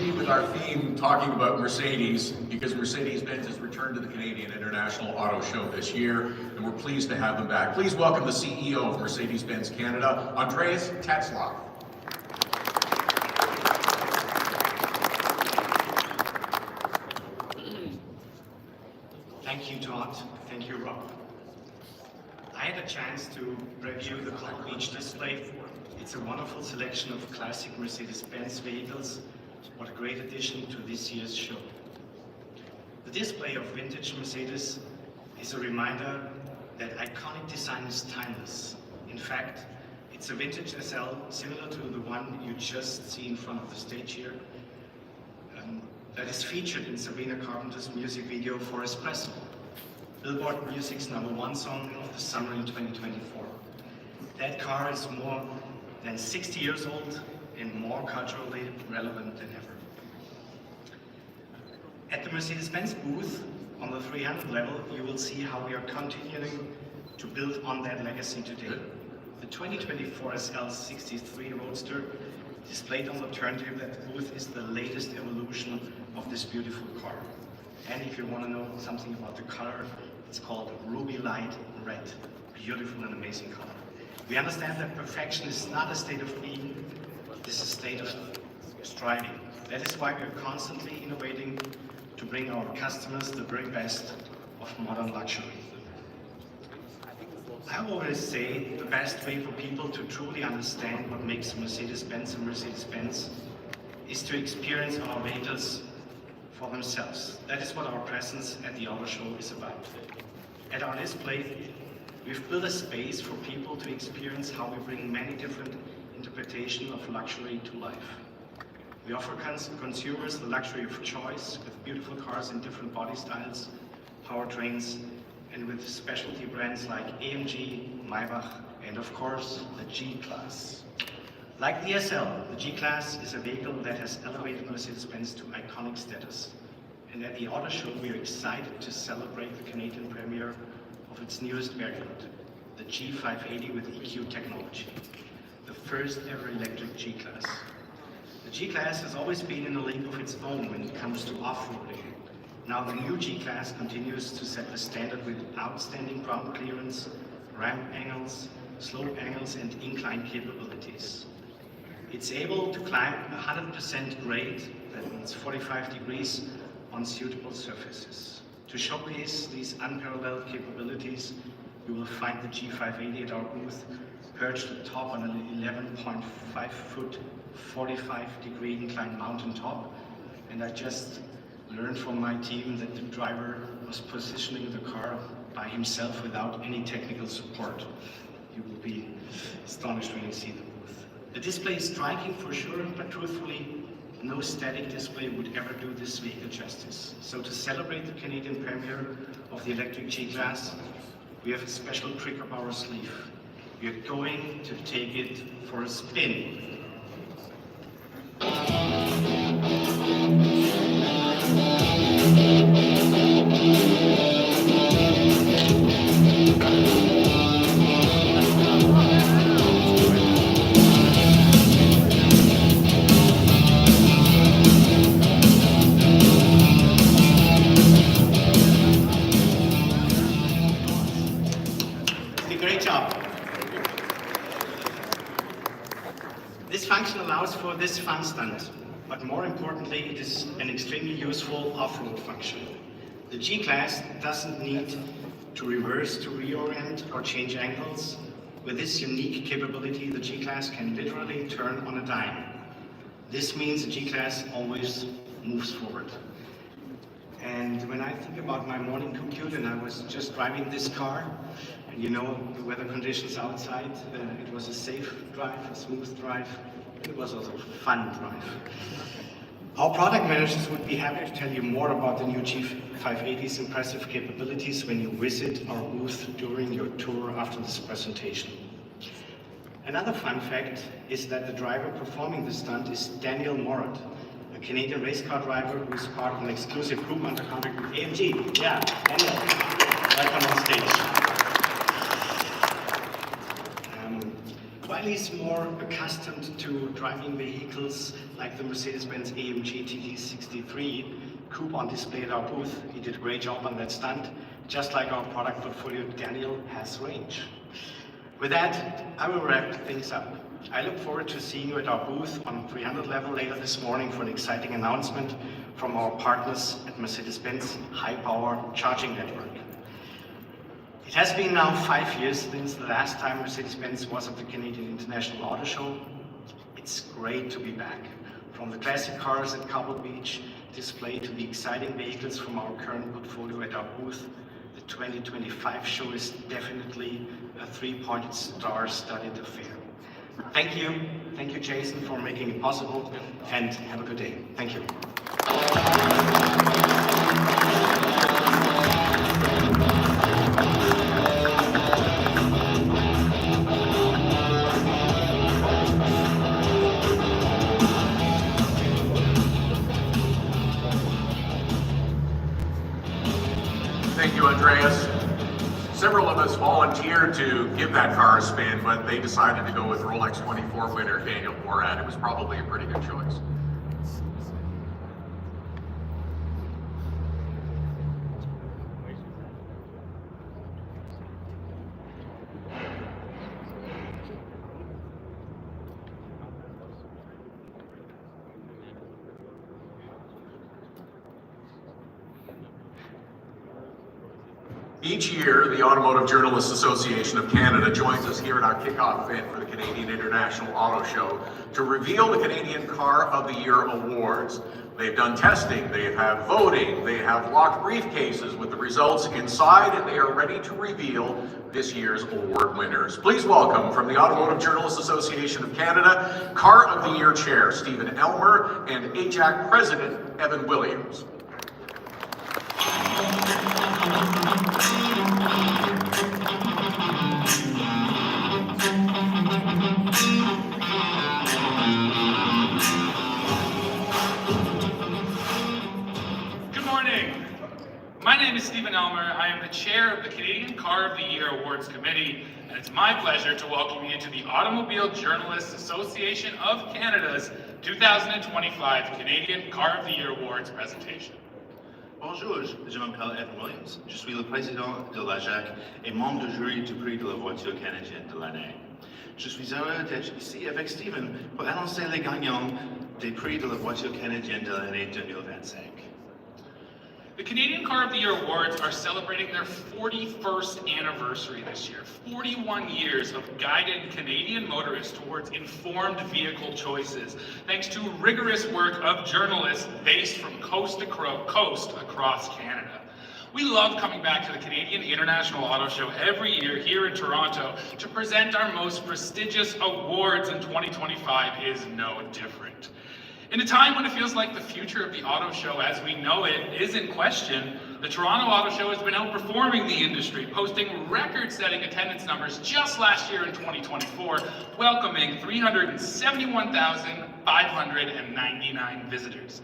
continue with our theme talking about Mercedes because Mercedes-Benz has returned to the Canadian International Auto Show this year, and we're pleased to have them back. Please welcome the CEO of Mercedes-Benz Canada, Andreas Tetzlaff. Thank you, Todd. Thank you, Rob. I had a chance to review the Palm Beach display. It's a wonderful selection of classic Mercedes-Benz vehicles. What a great addition to this year's show. The display of vintage Mercedes is a reminder that iconic design is timeless. In fact, it's a vintage SL similar to the one you just see in front of the stage here, that is featured in Sabrina Carpenter's music video for Espresso, Billboard Music's #1 song of the summer in 2024. That car is more than 60 years old and more culturally relevant than ever. At the Mercedes-Benz booth on the 300 level, you will see how we are continuing to build on that legacy today. The 2024 SL63 Roadster displayed on the turntable at the booth is the latest evolution of this beautiful car. And if you want to know something about the color, it's called Ruby Light Red. Beautiful and amazing color. We understand that perfection is not a state of being, it is a state of striving. That is why we are constantly innovating to bring our customers the very best of modern luxury. I always say the best way for people to truly understand what makes Mercedes-Benz and Mercedes-Benz is to experience our vehicles for themselves. That is what our presence at the Auto Show is about. At our display, we've built a space for people to experience how we bring many different interpretations of luxury to life. We offer consumers the luxury of choice with beautiful cars in different body styles, powertrains, and with specialty brands like AMG, Maybach, and of course, the G-Class. Like the SL, the G-Class is a vehicle that has elevated Mercedes-Benz to iconic status. And at the Auto Show, we are excited to celebrate the Canadian premiere of its newest variant, the G580 with EQ technology, the first ever electric G-Class. The G-Class has always been in a league of its own when it comes to off-roading. Now the new G-Class continues to set the standard with outstanding ground clearance, ramp angles, slope angles, and incline capabilities. It's able to climb 100% grade, that means 45 degrees, on suitable surfaces. To showcase these unparalleled capabilities, you will find the G580 at our booth, perched atop on an 11.5 foot, 45 degree inclined mountaintop. And I just learned from my team that the driver was positioning the car by himself without any technical support. You will be astonished when you see the booth. The display is striking for sure, but truthfully, no static display would ever do this vehicle justice. So to celebrate the Canadian premiere of the electric G-Class, we have a special trick up our sleeve. We are going to take it for a spin. Great job. This function allows for this fun stunt, but more importantly, it is an extremely useful off-road function. The G-Class doesn't need to reverse to reorient or change angles. With this unique capability, the G-Class can literally turn on a dime. This means the G-Class always moves forward. And when I think about my morning commute, and I was just driving this car, and you know the weather conditions outside, it was a safe drive, a smooth drive, and it was also a fun drive. Our product managers would be happy to tell you more about the new G580's impressive capabilities when you visit our booth during your tour after this presentation. Another fun fact is that the driver performing the stunt is Daniel Morat, a Canadian race car driver who is part of an exclusive group under contract with AMG. Yeah, Daniel, welcome on stage. Why While he's more accustomed to driving vehicles like the Mercedes-Benz AMG TT63 coupe on display at our booth, he did a great job on that stunt. Just like our product portfolio, Daniel has range. With that, I will wrap things up. I look forward to seeing you at our booth on 300 level later this morning for an exciting announcement from our partners at Mercedes-Benz High Power Charging Network. It has been now 5 years since the last time Mercedes-Benz was at the Canadian International Auto Show. It's great to be back. From the classic cars at Cobble Beach display to the exciting vehicles from our current portfolio at our booth, the 2025 show is definitely a three-pointed star-studded affair. Thank you Jason for making it possible, and have a good day. Thank you. Thank you, Andreas. Several of us volunteered to give that car a spin, but they decided to go with Rolex 24 winner Daniel Borat. It was probably a pretty good choice. Each year, the Automotive Journalists Association of Canada joins us here at our kickoff event for the Canadian International Auto Show to reveal the Canadian Car of the Year awards. They've done testing, they have voting, they have locked briefcases with the results inside, and they are ready to reveal this year's award winners. Please welcome, from the Automotive Journalists Association of Canada, Car of the Year Chair Stephen Elmer and AJAC President Evan Williams. Good morning. My name is Stephen Elmer. I am the chair of the Canadian Car of the Year Awards Committee, and it's my pleasure to welcome you to the Automobile Journalists Association of Canada's 2025 Canadian Car of the Year Awards presentation. Bonjour, je m'appelle Evan Williams. Je suis le président de l'AJAC et membre du jury du prix de la voiture canadienne de l'année. Je suis heureux d'être ici avec Stephen pour annoncer les gagnants des prix de la voiture canadienne de l'année 2025. The Canadian Car of the Year Awards are celebrating their 41st anniversary this year. 41 years of guided Canadian motorists towards informed vehicle choices, thanks to rigorous work of journalists based from coast to coast across Canada. We love coming back to the Canadian International Auto Show every year here in Toronto to present our most prestigious awards, and 2025 is no different. In a time when it feels like the future of the auto show as we know it is in question, the Toronto Auto Show has been outperforming the industry, posting record-setting attendance numbers just last year in 2024, welcoming 371,599 visitors.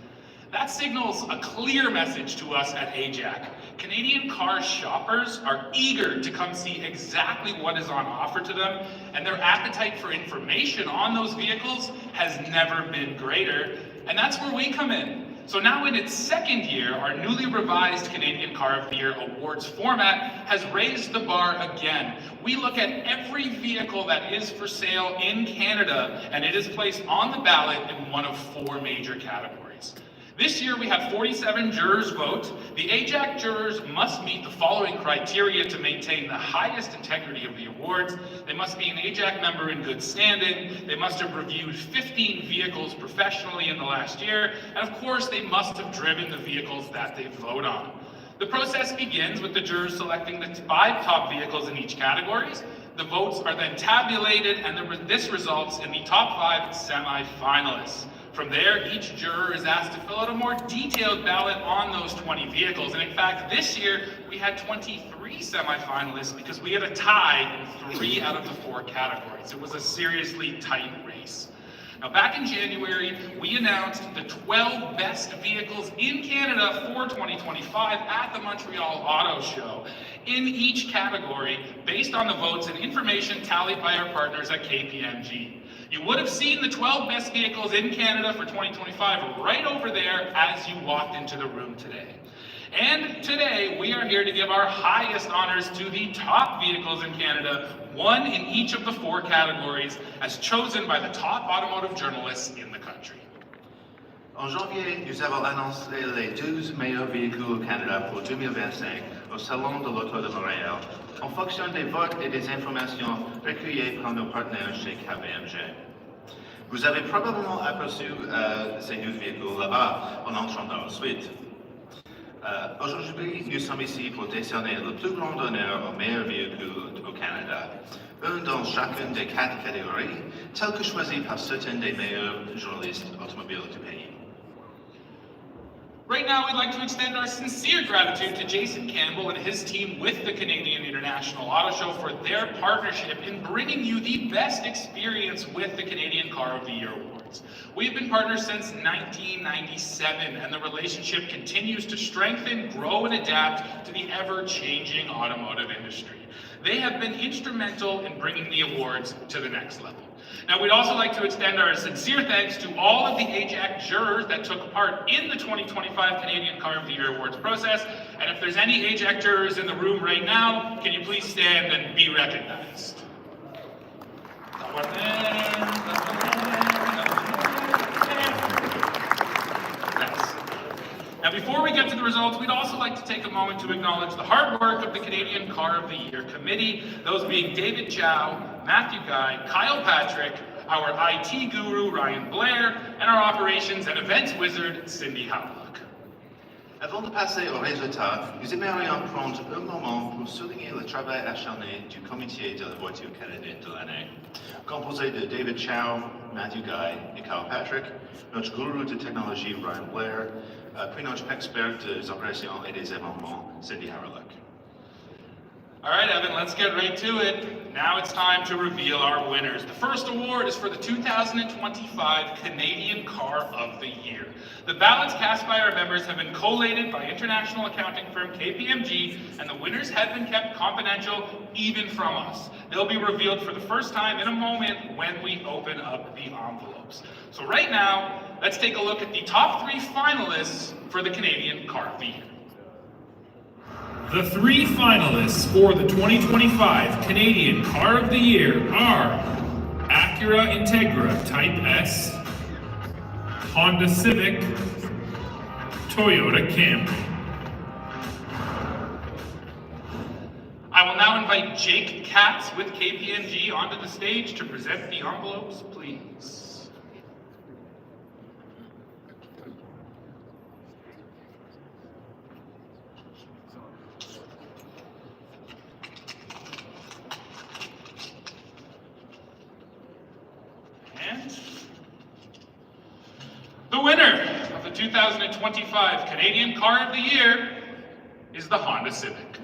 That signals a clear message to us at AJAC. Canadian car shoppers are eager to come see exactly what is on offer to them, and their appetite for information on those vehicles has never been greater, and that's where we come in. So now in its second year, our newly revised Canadian Car of the Year Awards format has raised the bar again. We look at every vehicle that is for sale in Canada, and it is placed on the ballot in one of 4 major categories. This year we had 47 jurors vote. The AJAC jurors must meet the following criteria to maintain the highest integrity of the awards. They must be an AJAC member in good standing. They must have reviewed 15 vehicles professionally in the last year. And of course, they must have driven the vehicles that they vote on. The process begins with the jurors selecting the 5 top vehicles in each category. The votes are then tabulated, and this results in the top 5 semi-finalists. From there, each juror is asked to fill out a more detailed ballot on those 20 vehicles. And in fact, this year, we had 23 semifinalists because we had a tie in 3 out of the 4 categories. It was a seriously tight race. Now, back in January, we announced the 12 best vehicles in Canada for 2025 at the Montreal Auto Show in each category based on the votes and information tallied by our partners at KPMG. You would have seen the 12 best vehicles in Canada for 2025 right over there as you walked into the room today. And today, we are here to give our highest honors to the top vehicles in Canada, one in each of the 4 categories, as chosen by the top automotive journalists in the country. En janvier, nous avons annoncé les 12 meilleurs véhicules au Canada pour 2025 au Salon de l'Auto de Montréal, en fonction des votes et des informations recueillies par nos partenaires chez KPMG. Vous avez probablement aperçu ces 12 véhicules là-bas en entrant dans la suite. Aujourd'hui, nous sommes ici pour décerner le plus grand honneur aux meilleurs véhicules au Canada, un dans chacune des 4 catégories, tel que choisi par certains des meilleurs journalistes automobiles du pays. Right now, we'd like to extend our sincere gratitude to Jason Campbell and his team with the Canadian International Auto Show for their partnership in bringing you the best experience with the Canadian Car of the Year Awards. We've been partners since 1997, and the relationship continues to strengthen, grow, and adapt to the ever-changing automotive industry. They have been instrumental in bringing the awards to the next level. Now, we'd also like to extend our sincere thanks to all of the AJAC jurors that took part in the 2025 Canadian Car of the Year Awards process. And if there's any AJAC jurors in the room right now, can you please stand and be recognized? Now, before we get to the results, we'd also like to take a moment to acknowledge the hard work of the Canadian Car of the Year Committee, those being David Chow, Matthew Guy, Kyle Patrick, our IT guru, Ryan Blair, and our operations and events wizard, Cindy Howlock. Avant de passer aux résultats, nous aimerions prendre un moment pour souligner le travail acharné du comité de la voiture canadienne de l'année, composé de David Chow, Matthew Guy et Kyle Patrick, notre gourou de technologie Ryan Blair, puis notre expert des opérations et des événements, Cindy Howlock. All right, Evan, let's get right to it. Now it's time to reveal our winners. The first award is for the 2025 Canadian Car of the Year. The ballots cast by our members have been collated by international accounting firm KPMG, and the winners have been kept confidential even from us. They'll be revealed for the first time in a moment when we open up the envelopes. So right now, let's take a look at the top 3 finalists for the Canadian Car of the Year. The 3 finalists for the 2025 Canadian Car of the Year are Acura Integra Type S, Honda Civic, Toyota Camry. I will now invite Jake Katz with KPMG onto the stage to present the envelopes, please. The winner of the 2025 Canadian Car of the Year is the Honda Civic.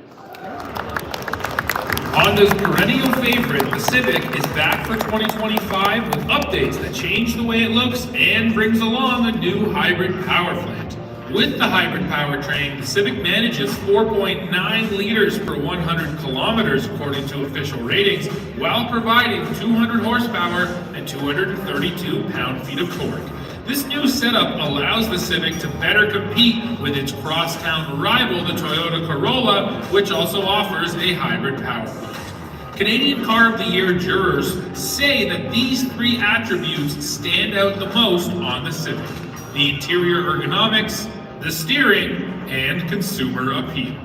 Honda's perennial favorite, the Civic, is back for 2025 with updates that change the way it looks and brings along a new hybrid power plant. With the hybrid powertrain, the Civic manages 4.9 liters per 100 kilometers according to official ratings, while providing 200 horsepower and 232 pound-feet of torque. This new setup allows the Civic to better compete with its crosstown rival, the Toyota Corolla, which also offers a hybrid power plant. Canadian Car of the Year jurors say that these 3 attributes stand out the most on the Civic: the interior ergonomics, the steering, and consumer appeal.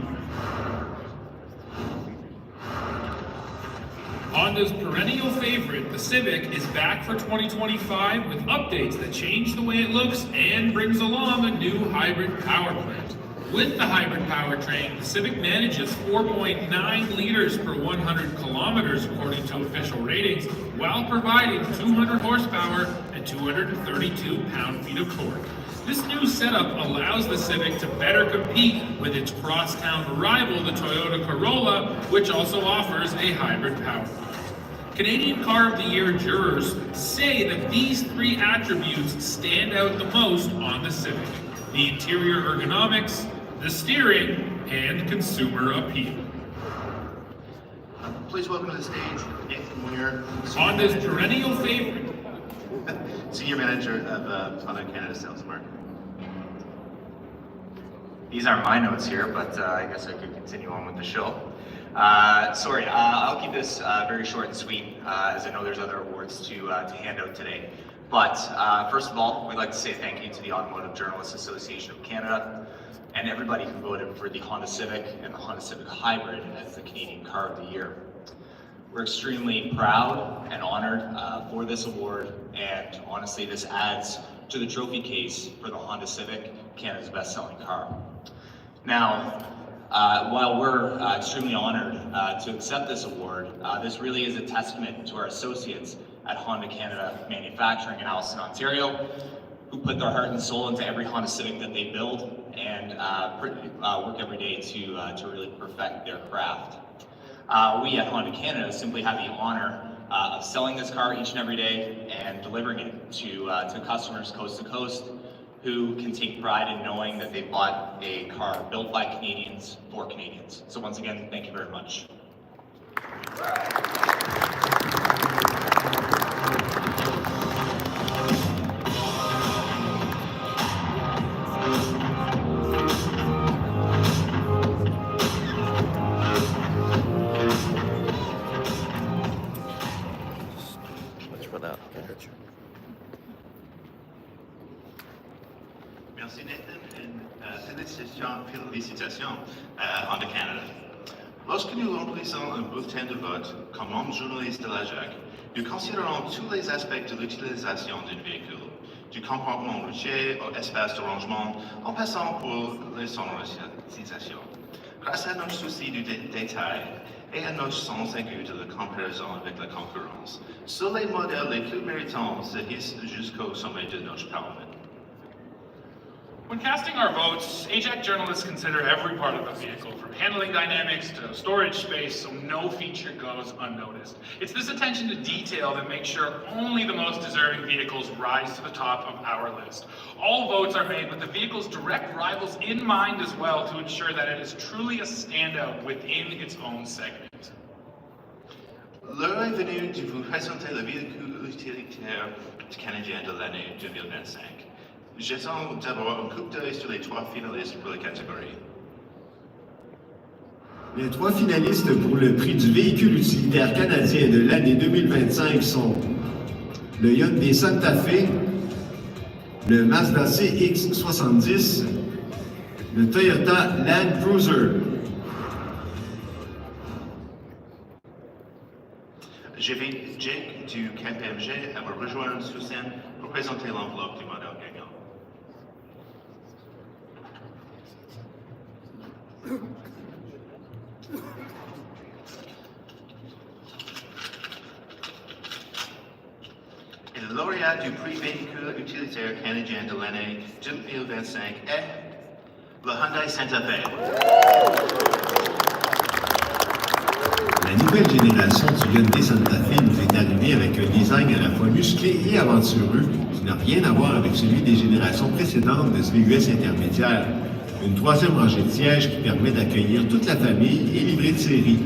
Honda's perennial favorite, the Civic, is back for 2025 with updates that change the way it looks and brings along a new hybrid power plant. With the hybrid powertrain, the Civic manages 4.9 liters per 100 kilometers according to official ratings, while providing 200 horsepower and 232 pound-feet of torque. This new setup allows the Civic to better compete with its crosstown rival, the Toyota Corolla, which also offers a hybrid power plant. Canadian Car of the Year jurors say that these three attributes stand out the most on the Civic: the interior ergonomics, the steering, and consumer appeal. Please welcome to the stage Nathan Weir, Honda's perennial favorite. Senior Manager of Honda Canada Sales and Marketing. These aren't my notes here, but I guess I could continue on with the show. I'll keep this very short and sweet, as I know there's other awards to hand out today. But first of all, we'd like to say thank you to the Automotive Journalists Association of Canada and everybody who voted for the Honda Civic and the Honda Civic Hybrid as the Canadian Car of the Year. We're extremely proud and honored for this award, and honestly, this adds to the trophy case for the Honda Civic, Canada's best-selling car. Now, while we're extremely honored to accept this award, this really is a testament to our associates at Honda Canada Manufacturing in Alliston, Ontario, who put their heart and soul into every Honda Civic that they build and work every day to really perfect their craft. We at Honda Canada simply have the honor of selling this car each and every day and delivering it to customers coast to coast who can take pride in knowing that they bought a car built by Canadians for Canadians. So once again, thank you very much. Merci Nathan, et félicitations à Honda Canada. Lorsque nous remplissons un bulletin de vote comme membre journaliste de l'AJAC, nous considérons tous les aspects de l'utilisation d'un véhicule, du comportement routier au espace de rangement, en passant pour les sonorisations. Grâce à notre souci du détail et à notre sens aigu de la comparaison avec la concurrence, seuls les modèles les plus méritants se hissent jusqu'au sommet de notre Parlement. When casting our votes, AJAC journalists consider every part of the vehicle, from handling dynamics to storage space, so no feature goes unnoticed. It's this attention to detail that makes sure only the most deserving vehicles rise to the top of our list. All votes are made with the vehicle's direct rivals in mind as well, to ensure that it is truly a standout within its own segment. L'heure est venue de vous présenter le véhicule utilitaire canadien de l'année 2025. Jetons d'abord un coup d'œil sur les trois finalistes pour la catégorie. Les trois finalistes pour le prix du véhicule utilitaire canadien de l'année 2025 sont le Hyundai Santa Fe, le Mazda CX-70, le Toyota Land Cruiser. J'invite Jake du KPMG à me rejoindre sur scène pour présenter l'enveloppe du modèle gagnant. Et le lauréat du prix véhicule utilitaire canadien de l'année 2025 est le Hyundai Santa Fe. La nouvelle génération du Hyundai Santa Fe nous est arrivée avec un design à la fois musclé et aventureux qui n'a rien à voir avec celui des générations précédentes de ce VUS intermédiaire. Une troisième rangée de sièges qui permet d'accueillir toute la famille et livré de série.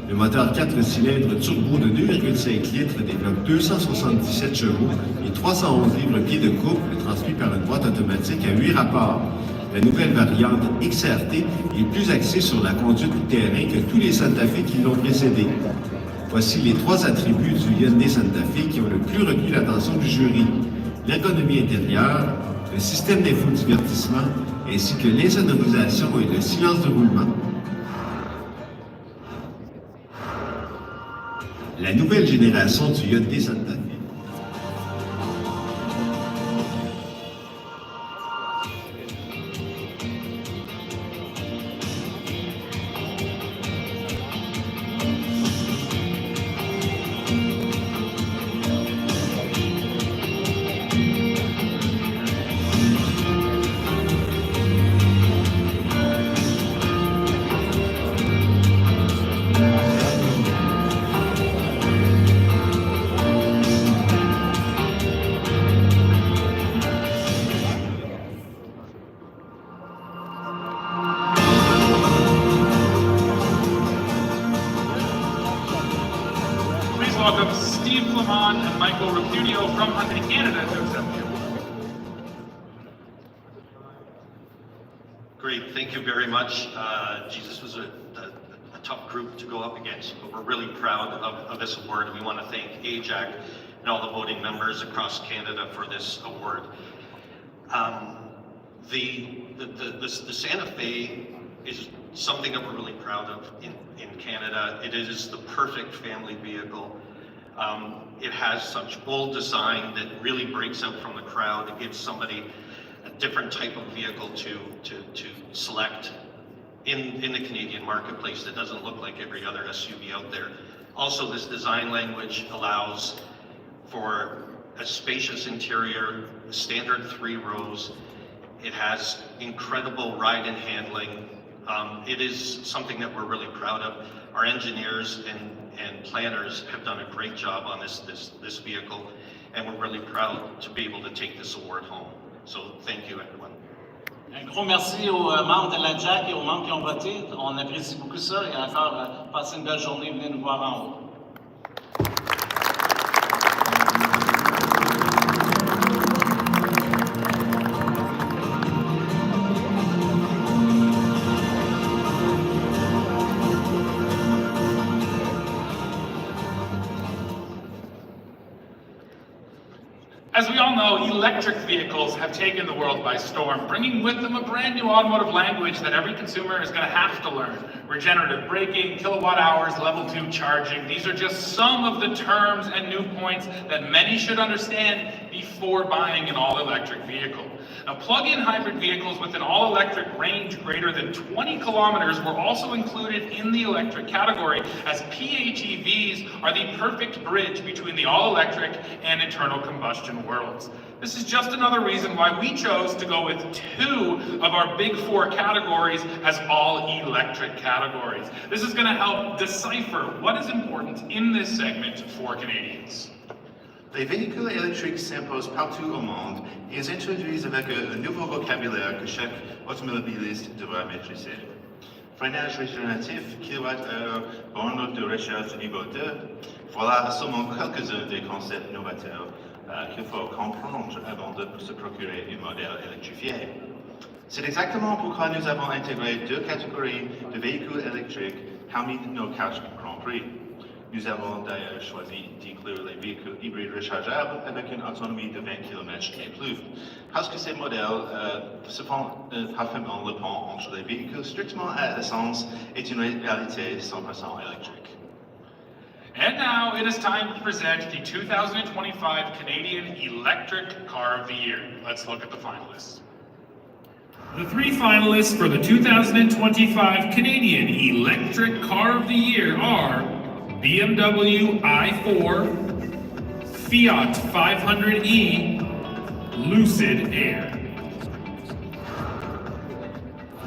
Le moteur 4 cylindres turbo de 2,5 litres développe 277 chevaux et 311 livres-pieds de couple transmis par une boîte automatique à 8 rapports. La nouvelle variante XRT est plus axée sur la conduite du terrain que tous les Santa Fe qui l'ont précédé. Voici les trois attributs du Hyundai Santa Fe qui ont le plus retenu l'attention du jury. L'ergonomie intérieure, le système d'infodivertissement, ainsi que l'insonorisation et le silence de roulement. La nouvelle génération du Hyundai Santa Fe. welcome Steve Clement and Michael Repudio from Hyundai Canada to accept the award. Great, thank you very much. This was a tough group to go up against, but we're really proud of this award, and we want to thank AJAC and all the voting members across Canada for this award. The Santa Fe is something that we're really proud of in Canada. It is the perfect family vehicle. It has such bold design that really breaks out from the crowd. It gives somebody a different type of vehicle to select in the Canadian marketplace that doesn't look like every other SUV out there. Also, this design language allows for a spacious interior, standard 3 rows. It has incredible ride and handling. It is something that we're really proud of. Our engineers and planners have done a great job on this vehicle, and we're really proud to be able to take this award home. So thank you, everyone. Un gros merci aux membres de l'AJAC et aux membres qui ont voté. On apprécie beaucoup ça et encore passez une belle journée, venez nous voir en haut. As we all know, electric vehicles have taken the world by storm, bringing with them a brand new automotive language that every consumer is going to have to learn. Regenerative braking, kilowatt hours, level 2 charging. These are just some of the terms and new points that many should understand before buying an all-electric vehicle. Now, plug-in hybrid vehicles with an all-electric range greater than 20 kilometers were also included in the electric category, as PHEVs are the perfect bridge between the all-electric and internal combustion worlds. This is just another reason why we chose to go with 2 of our big 4 categories as all-electric categories. This is going to help decipher what is important in this segment for Canadians. Les véhicules électriques s'imposent partout au monde et ils introduisent avec un nouveau vocabulaire que chaque automobiliste devra maîtriser. Freinage régénératif, kilowattheure, borne de recharge de niveau 2, voilà seulement quelques-uns des concepts novateurs qu'il faut comprendre avant de se procurer un modèle électrifié. C'est exactement pourquoi nous avons intégré 2 catégories de véhicules électriques parmi nos 4 Grands Prix. Nous avons d'ailleurs choisi d'inclure les véhicules hybrides rechargeables avec une autonomie de 20 km et plus, parce que ces modèles se font parfaitement le pont entre les véhicules strictement à essence et une réalité 100% électrique. And now it is time to present the 2025 Canadian Electric Car of the Year. Let's look at the finalists. The 3 finalists for the 2025 Canadian Electric Car of the Year are BMW i4, Fiat 500e, Lucid Air.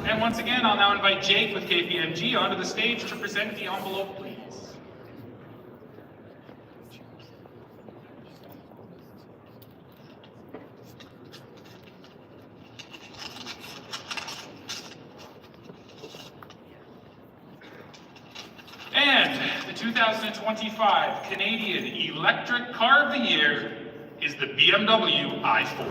And once again, I'll now invite Jake with KPMG onto the stage to present the envelope, please. And the 2025 Canadian Electric Car of the Year is the BMW i4.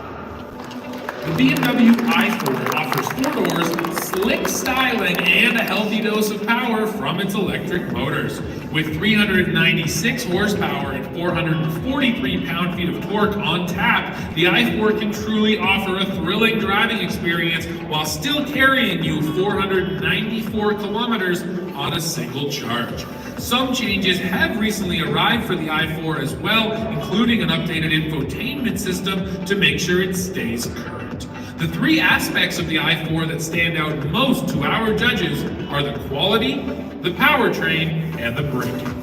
The BMW i4 offers 4 doors, slick styling, and a healthy dose of power from its electric motors. With 396 horsepower and 443 pound-feet of torque on tap, the i4 can truly offer a thrilling driving experience while still carrying you 494 kilometers on a single charge. Some changes have recently arrived for the i4 as well, including an updated infotainment system to make sure it stays current. The 3 aspects of the i4 that stand out most to our judges are the quality, the powertrain, and the braking.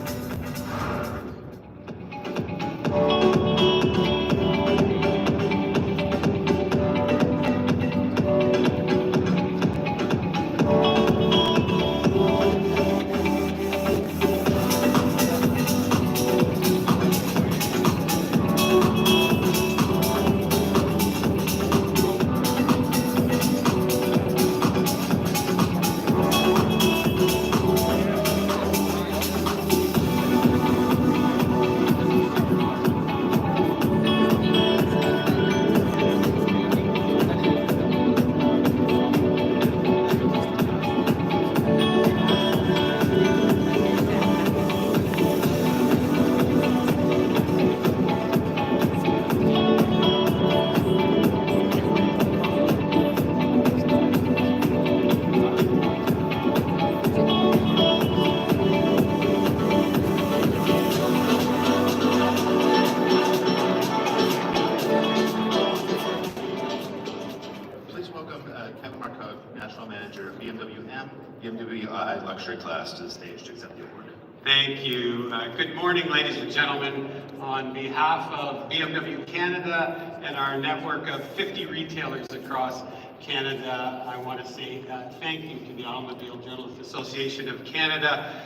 BMW M, BMW I Luxury Class to the stage to accept the award. Thank you. Good morning, ladies and gentlemen. On behalf of BMW Canada and our network of 50 retailers across Canada, I want to say thank you to the Automobile Journalists Association of Canada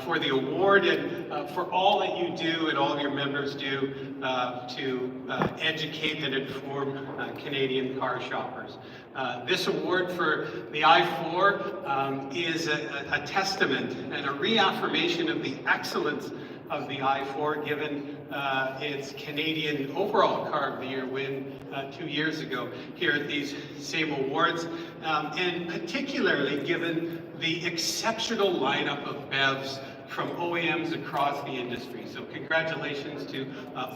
for the award and for all that you do and all of your members do to educate and inform Canadian car shoppers. This award for the i4 is a testament and a reaffirmation of the excellence of the i4 given its Canadian overall Car of the Year win 2 years ago here at these same awards, and particularly given the exceptional lineup of BEVs from OEMs across the industry. So congratulations to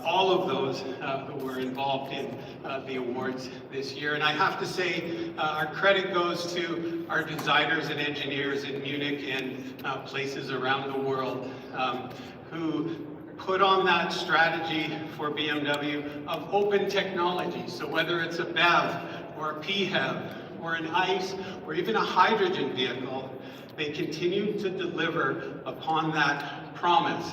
all of those who were involved in the awards this year. And I have to say, our credit goes to our designers and engineers in Munich and places around the world who put on that strategy for BMW of open technology. So whether it's a BEV or a PHEV or an ICE or even a hydrogen vehicle, they continue to deliver upon that promise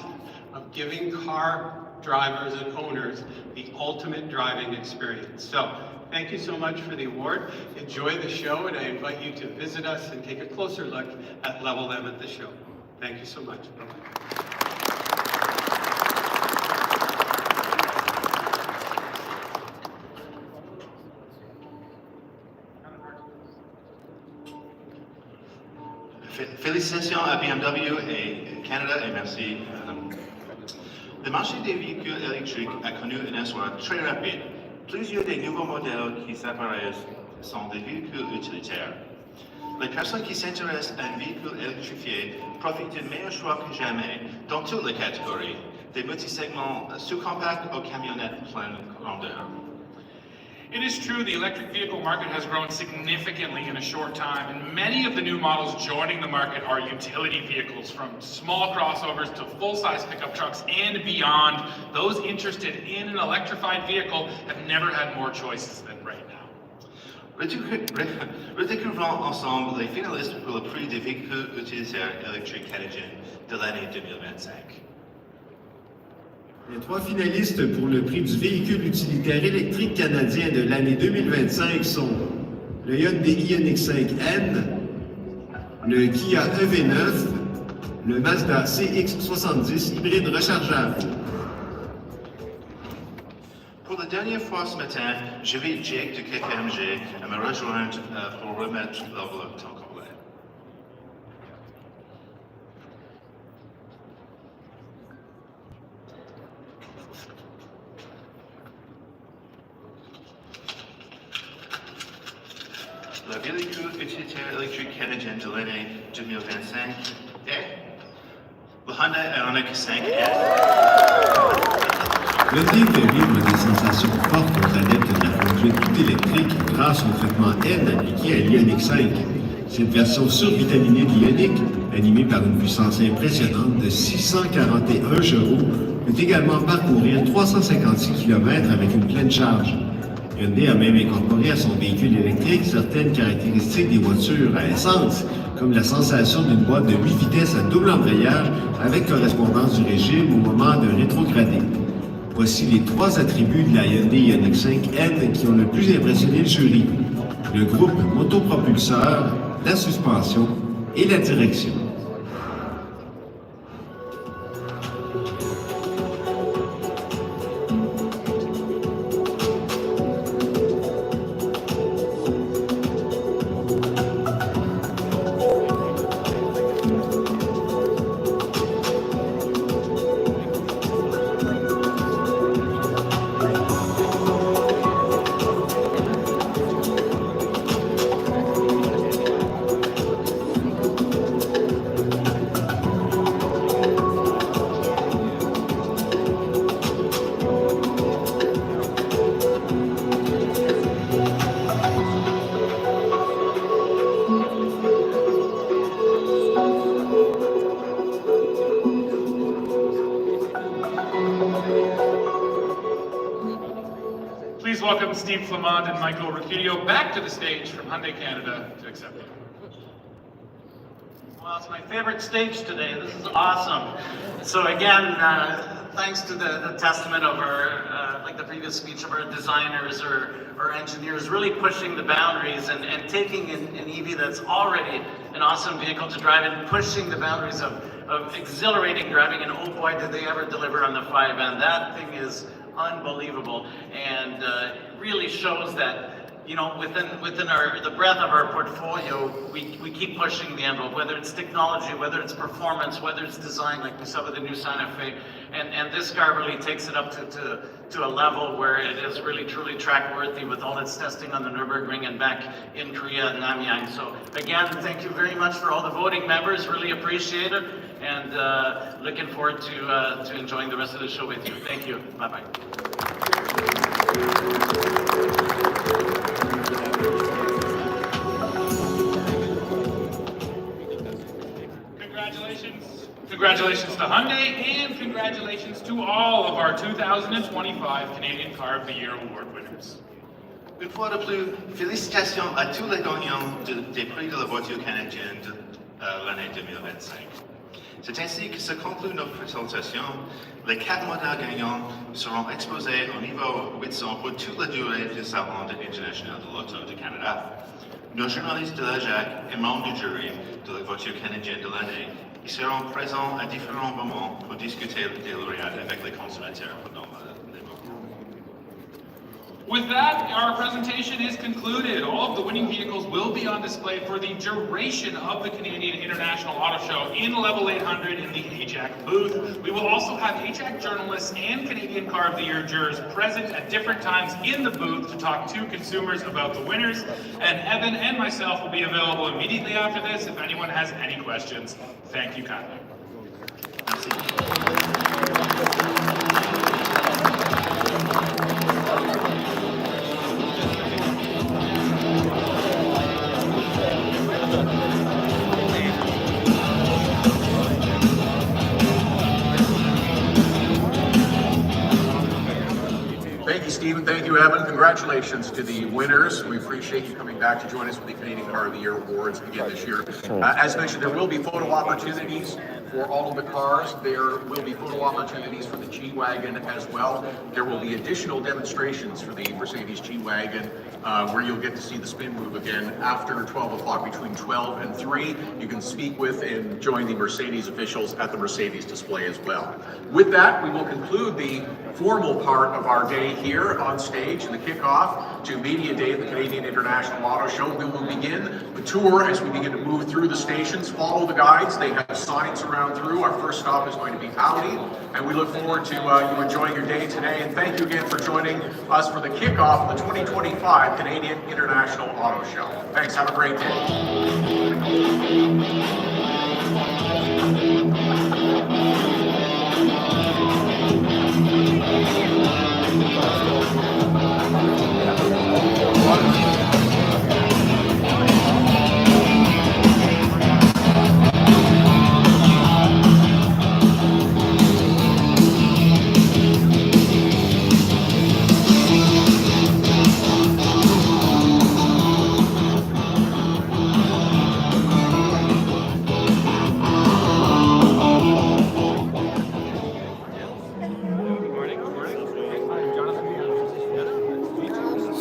of giving car drivers and owners the ultimate driving experience. So thank you so much for the award. Enjoy the show, and I invite you to visit us and take a closer look at Level M at the show. Thank you so much. Félicitations à BMW et Canada et merci. Le marché des véhicules électriques a connu un essor très rapide. Plusieurs des nouveaux modèles qui s'apparaissent sont des véhicules utilitaires. Les personnes qui s'intéressent à un véhicule électrifié profitent d'un meilleur choix que jamais dans toutes les catégories, des multisegments sous-compacts aux camionnettes pleine grandeur. It is true the electric vehicle market has grown significantly in a short time, and many of the new models joining the market are utility vehicles, from small crossovers to full-size pickup trucks and beyond. Those interested in an electrified vehicle have never had more choices than right now. Redécouvrons ensemble les finalistes pour le prix des véhicules utilitaires électriques canadiens de l'année 2025. Les 3 finalistes pour le prix du véhicule utilitaire électrique canadien de l'année 2025 sont le Hyundai Ioniq5N, le Kia EV9, le Mazda CX-70 hybride rechargeable. Pour la dernière fois ce matin, j'invite Jake de KPMG à me rejoindre pour remettre l'enveloppe temps complet. Le véhicule utilitaire électrique canadien de l'année 2025 est le Hyundai Ioniq 5N. Hyundai fait vivre des sensations fortes aux adeptes de la conduite toute électrique grâce au traitement N appliqué à l'Ioniq 5. Cette version survitaminée de l'Ioniq, animée par une puissance impressionnante de 641 chevaux, peut également parcourir 356 km avec une pleine charge. Hyundai a même incorporé à son véhicule électrique certaines caractéristiques des voitures à essence, comme la sensation d'une boîte de 8 vitesses à double embrayage avec correspondance du régime au moment d'un rétrogradé. Voici les 3 attributs de la Hyundai Ioniq 5N qui ont le plus impressionné le jury: le groupe motopropulseur, la suspension et la direction. Please welcome Steve Flamand and Michael Recchio back to the stage from Hyundai Canada to accept it. Well, it's my favorite stage today. This is awesome. So again, thanks to the testament of our, like the previous speech, of our designers or engineers really pushing the boundaries and taking an EV that's already an awesome vehicle to drive and pushing the boundaries of exhilarating driving. And oh boy, did they ever deliver on the 5N. That thing is unbelievable and really shows that, you know, within the breadth of our portfolio, we keep pushing the envelope, whether it's technology, whether it's performance, whether it's design, like we saw with the new Santa Fe, and this car really takes it up to a level where it is really truly track worthy with all its testing on the Nürburgring and back in Korea and Namyang. So again, thank you very much for all the voting members, really appreciate it, and looking forward to enjoying the rest of the show with you. Thank you, bye-bye. Congratulations to Hyundai, and congratulations to all of our 2025 Canadian Car of the Year Award winners. Une fois de plus, félicitations à tous les gagnants des prix de la voiture canadienne de l'année 2025. C'est ainsi que se conclut notre présentation. Les 4 modèles gagnants seront exposés au niveau 800 pour toute la durée du Salon international de l'Auto du Canada. Nos journalistes de l'AJAC et membres du jury de la voiture canadienne de l'année ils seront présents à différents moments pour discuter des lauréats avec les consommateurs pendant les moments. With that, our presentation is concluded. All of the winning vehicles will be on display for the duration of the Canadian International Auto Show in Level 800 in the AJAC booth. We will also have AJAC journalists and Canadian Car of the Year jurors present at different times in the booth to talk to consumers about the winners. And Evan and myself will be available immediately after this if anyone has any questions. Thank you kindly. Thank you, Stephen. Thank you, Evan. Congratulations to the winners. We appreciate you coming back to join us for the Canadian Car of the Year Awards again this year. As mentioned, there will be photo opportunities for all of the cars. There will be photo opportunities for the G-Wagon as well. There will be additional demonstrations for the Mercedes G-Wagon where you'll get to see the spin move again after 12 o'clock, between 12 and 3. You can speak with and join the Mercedes officials at the Mercedes display as well. With that, we will conclude the formal part of our day here on stage and the kickoff to Media Day at the Canadian International Auto Show. We will begin the tour as we begin to move through the stations. Follow the guides. They have signs around through. Our first stop is going to be Audi, and we look forward to you enjoying your day today. And thank you again for joining us for the kickoff of the 2025 Canadian International Auto Show. Thanks. Have a great day.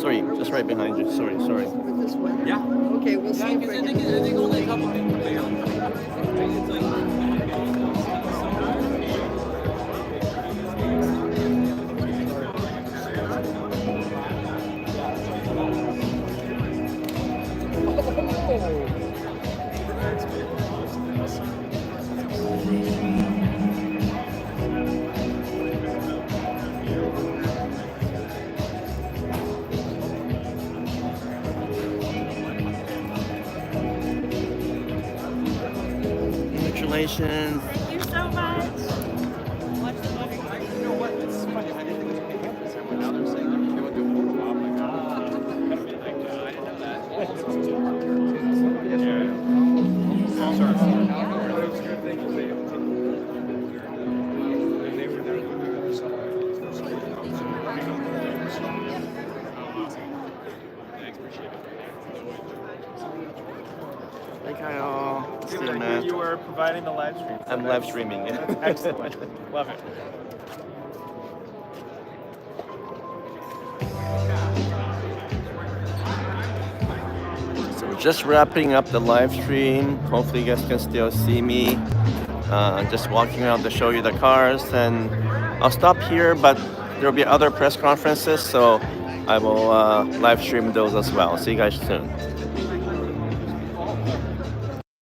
Sorry, just right behind you. Sorry. This way? Yeah. Okay, we'll see if we can. I think only a couple people there. Congratulations. Thank you so much. You know what? It's funny. I didn't think it was going to happen this time, but now they're saying they would do a photo op. Like, I didn't know that. Thanks, appreciate it. Hi, Kyle. Oh, David, I hear you were providing the live stream. I'm live streaming. That's excellent. Love it. So we're just wrapping up the live stream. Hopefully you guys can still see me. Just walking around to show you the cars, and I'll stop here, but there'll be other press conferences, so I will live stream those as well. See you guys soon.